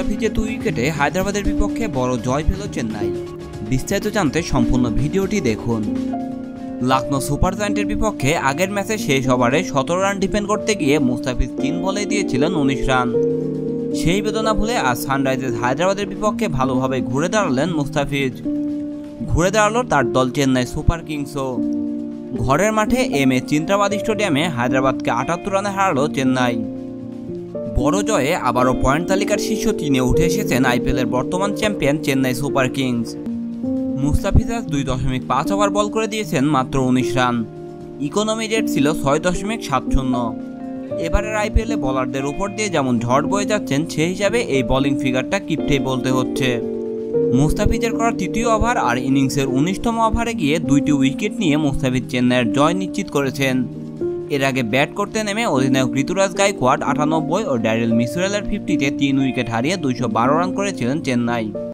মুস্তাফিজের 2 উইকেটে হায়দ্রাবাদের বিপক্ষে বড় জয় পেল চেন্নাই। বিস্তারিত জানতে সম্পূর্ণ ভিডিওটি দেখুন। লখনৌ সুপার জায়ান্টের বিপক্ষে আগের ম্যাচে শেষ ওভারে 17 রান ডিফেন্ড করতে গিয়ে মুস্তাফিজ 3 বলে দিয়েছিলেন 19 রান। সেই বেদনা ভুলে আজ সানরাইজার্স হায়দ্রাবাদের বিপক্ষে ভালোভাবে ঘুরে দাঁড়ালেন মুস্তাফিজ। ঘুরে দাঁড়ালো তার দল চেন্নাই সুপার কিংসও। ঘরের মাঠে এম এ চিন্তাবাদ স্টেডিয়ামে হায়দ্রাবাদকে 78 রানে হারালো চেন্নাই। বড় জয়ে আবারও পয়েন্ট তালিকার শীর্ষ 3-এ উঠে এসেছেন আইপিএলের বর্তমান champion Chennai Super Kings. Mustafiz আজ 2.5 ওভার বল করে দিয়েছেন মাত্র 19 রান। ইকোনমি রেট ছিল 6.70। এবারের আইপিএলে বোলারদের উপর দিয়ে যেমন ঝড় বয়ে যাচ্ছেন, সেই হিসাবে এই বোলিং ফিগারটা কিপটেই বলতে হচ্ছে। মুস্তাফিজের করা 3য় ওভার আর ইনিংসের 19তম ওভারে গিয়ে 2টি উইকেট নিয়ে মুস্তাফিজ চেন্নাইয়ের জয় নিশ্চিত করেছেন। এর আগে ব্যাট করতে নেমে অধিনায়ক ঋতুরাজ গায়কোয়াড় 98 ও ড্যারেল মিচেলের 50-তে 3 উইকেট হারিয়ে 212 রান করেছিলেন চেন্নাই।